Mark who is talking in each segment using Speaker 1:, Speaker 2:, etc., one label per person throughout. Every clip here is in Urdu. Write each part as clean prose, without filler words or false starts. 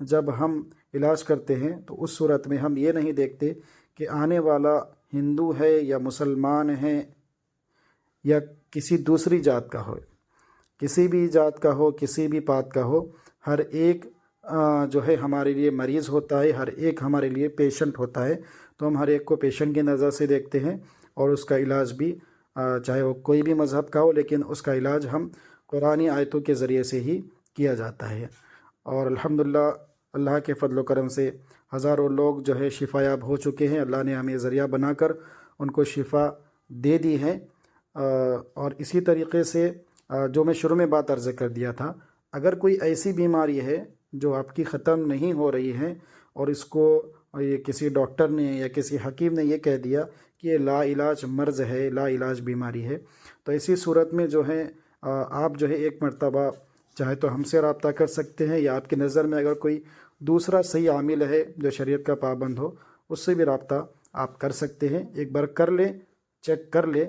Speaker 1: جب ہم علاج کرتے ہیں تو اس صورت میں ہم یہ نہیں دیکھتے کہ آنے والا ہندو ہے یا مسلمان ہے یا کسی دوسری ذات کا ہو، کسی بھی ذات کا ہو، کسی بھی پات کا ہو، ہر ایک جو ہے ہمارے لیے مریض ہوتا ہے، ہر ایک ہمارے لیے پیشنٹ ہوتا ہے۔ تو ہم ہر ایک کو پیشنٹ کی نظر سے دیکھتے ہیں، اور اس کا علاج بھی چاہے وہ کوئی بھی مذہب کا ہو، لیکن اس کا علاج ہم قرآنی آیتوں کے ذریعے سے ہی کیا جاتا ہے۔ اور الحمدللہ اللہ کے فضل و کرم سے ہزاروں لوگ جو ہے شفا یاب ہو چکے ہیں۔ اللہ نے ہمیں ذریعہ بنا کر ان کو شفا دے دی ہے۔ اور اسی طریقے سے جو میں شروع میں بات عرض کر دیا تھا، اگر کوئی ایسی بیماری ہے جو آپ کی ختم نہیں ہو رہی ہے، اور اس کو یہ کسی ڈاکٹر نے یا کسی حکیم نے یہ کہہ دیا کہ یہ لا علاج مرض ہے، لا علاج بیماری ہے، تو ایسی صورت میں جو ہے آپ جو ہے ایک مرتبہ چاہے تو ہم سے رابطہ کر سکتے ہیں، یا آپ کی نظر میں اگر کوئی دوسرا صحیح عامل ہے جو شریعت کا پابند ہو، اس سے بھی رابطہ آپ کر سکتے ہیں۔ ایک بار کر لیں، چیک کر لیں،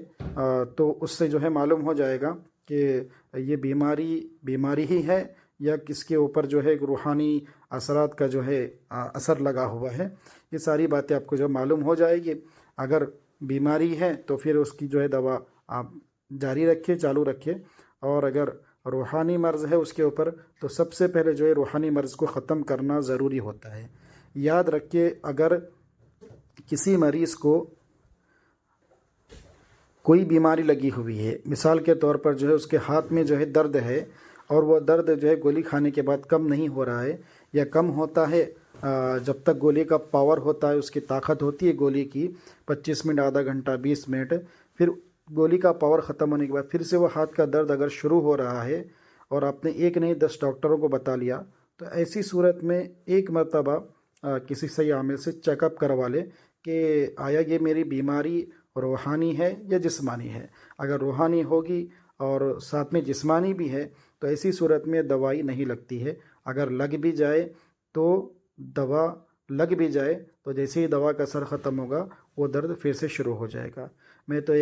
Speaker 1: تو اس سے جو ہے معلوم ہو جائے گا کہ یہ بیماری ہی ہے یا کس کے اوپر جو ہے روحانی اثرات کا جو ہے اثر لگا ہوا ہے۔ یہ ساری باتیں آپ کو جو معلوم ہو جائے گی۔ اگر بیماری ہے تو پھر اس کی جو ہے دوا آپ جاری رکھیں، چالو رکھیں، اور اگر روحانی مرض ہے اس کے اوپر تو سب سے پہلے جو ہے روحانی مرض کو ختم کرنا ضروری ہوتا ہے۔ یاد رکھیے، اگر کسی مریض کو کوئی بیماری لگی ہوئی ہے، مثال کے طور پر جو ہے اس کے ہاتھ میں جو ہے درد ہے، اور وہ درد جو ہے گولی کھانے کے بعد کم نہیں ہو رہا ہے، یا کم ہوتا ہے جب تک گولی کا پاور ہوتا ہے، اس کی طاقت ہوتی ہے گولی کی 25 منٹ، آدھا گھنٹہ، 20 منٹ، پھر گولی کا پاور ختم ہونے کے بعد پھر سے وہ ہاتھ کا درد اگر شروع ہو رہا ہے، اور آپ نے ایک نہیں 10 ڈاکٹروں کو بتا لیا، تو ایسی صورت میں ایک مرتبہ کسی صحیح عامل سے چیک اپ کروا لے کہ آیا یہ میری بیماری روحانی ہے یا جسمانی ہے۔ اگر روحانی ہوگی اور ساتھ میں جسمانی بھی ہے تو ایسی صورت میں دوائی نہیں لگتی ہے۔ اگر لگ بھی جائے تو جیسے ہی دوا کا اثر ختم ہوگا وہ درد پھر سے شروع ہو جائے گا۔ میں تو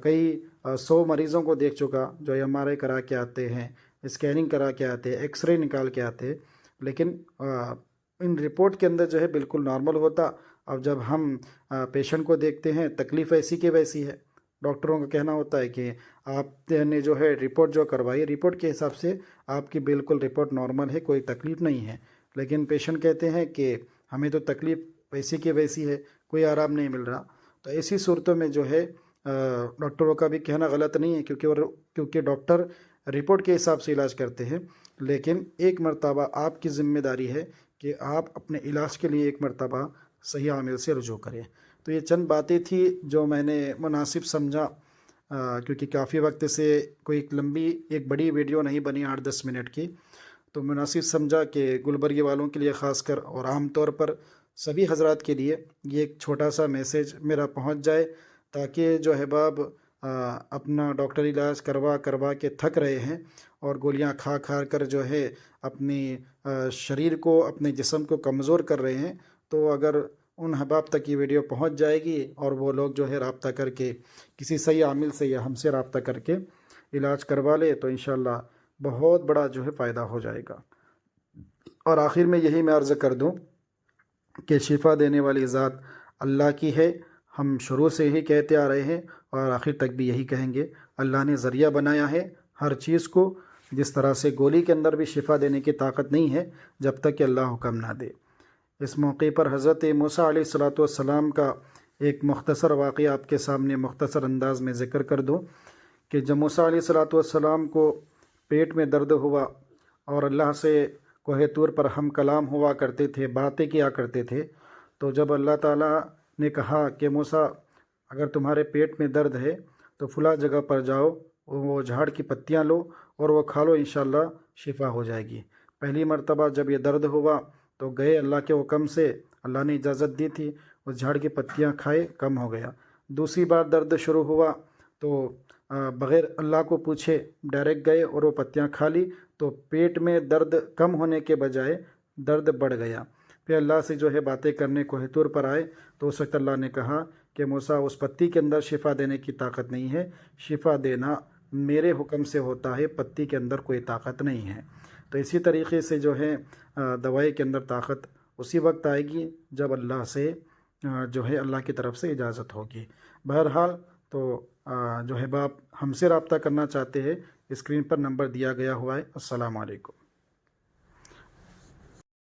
Speaker 1: کئی 100 مریضوں کو دیکھ چکا جو MRI کرا کے آتے ہیں، اسکیننگ کرا کے آتے ہیں، ایکس رے نکال کے آتے ہیں، لیکن ان رپورٹ کے اندر جو ہے بالکل نارمل ہوتا۔ اب جب ہم پیشنٹ کو دیکھتے ہیں تکلیف ایسی کی ویسی ہے۔ ڈاکٹروں کا کہنا ہوتا ہے کہ آپ نے جو ہے رپورٹ جو کروائی، رپورٹ کے حساب سے آپ کی بالکل رپورٹ نارمل ہے، کوئی تکلیف نہیں ہے، لیکن پیشنٹ کہتے ہیں کہ ہمیں تو تکلیف ویسی کی ویسی ہے، کوئی آرام نہیں مل رہا۔ تو ایسی صورتوں میں جو ہے ڈاکٹروں کا بھی کہنا غلط نہیں ہے، کیونکہ ڈاکٹر رپورٹ کے حساب سے علاج کرتے ہیں، لیکن ایک مرتبہ آپ کی ذمہ داری ہے کہ آپ اپنے علاج کے لیے ایک مرتبہ صحیح عامل سے رجوع کریں۔ تو یہ چند باتیں تھی جو میں نے مناسب سمجھا، کیونکہ کافی وقت سے کوئی ایک بڑی ویڈیو نہیں بنی 8-10 منٹ کی، تو مناسب سمجھا کہ گلبرگہ والوں کے لیے خاص کر اور عام طور پر سبھی حضرات کے لیے یہ ایک چھوٹا سا میسیج میرا پہنچ جائے، تاکہ جو احباب اپنا ڈاکٹر علاج کروا کے تھک رہے ہیں اور گولیاں کھا کر جو ہے اپنی شریر کو، اپنے جسم کو کمزور کر رہے ہیں، تو اگر ان احباب تک یہ ویڈیو پہنچ جائے گی اور وہ لوگ جو ہے رابطہ کر کے کسی صحیح عامل سے یا ہم سے رابطہ کر کے علاج کروا لے تو انشاءاللہ بہت بڑا جو ہے فائدہ ہو جائے گا۔ اور آخر میں یہی میں عرض کر دوں کہ شفا دینے والی ذات اللہ کی ہے، ہم شروع سے ہی کہتے آ رہے ہیں اور آخر تک بھی یہی کہیں گے۔ اللہ نے ذریعہ بنایا ہے ہر چیز کو، جس طرح سے گولی کے اندر بھی شفا دینے کی طاقت نہیں ہے جب تک کہ اللہ حکم نہ دے۔ اس موقع پر حضرت موسیٰ علیہ السلام کا ایک مختصر واقعہ آپ کے سامنے مختصر انداز میں ذکر کر دوں کہ جب موسیٰ علیہ السلام کو پیٹ میں درد ہوا اور اللہ سے کوہ طور پر ہم کلام ہوا کرتے تھے، باتیں کیا کرتے تھے، تو جب اللہ تعالیٰ نے کہا کہ موسیٰ اگر تمہارے پیٹ میں درد ہے تو فلاں جگہ پر جاؤ، وہ جھاڑ کی پتیاں لو اور وہ کھا لو، انشاءاللہ شفا ہو جائے گی۔ پہلی مرتبہ جب یہ درد ہوا تو گئے، اللہ کے حکم سے اللہ نے اجازت دی تھی، اس جھاڑ کی پتیاں کھائے، کم ہو گیا۔ دوسری بار درد شروع ہوا تو بغیر اللہ کو پوچھے ڈائریکٹ گئے اور وہ پتیاں کھا لی، تو پیٹ میں درد کم ہونے کے بجائے درد بڑھ گیا۔ پھر اللہ سے جو ہے باتیں کرنے کوہ طور پر آئے تو اس وقت اللہ نے کہا کہ موسیٰ اس پتی کے اندر شفا دینے کی طاقت نہیں ہے، شفا دینا میرے حکم سے ہوتا ہے، پتی کے اندر کوئی طاقت نہیں ہے۔ تو اسی طریقے سے جو ہے دوائی کے اندر طاقت اسی وقت آئے گی جب اللہ سے جو ہے اللہ کی طرف سے اجازت ہوگی۔ بہرحال تو جو ہے باپ ہم سے رابطہ کرنا چاہتے ہیں، اسکرین پر نمبر دیا گیا ہوا ہے۔ السلام علیکم۔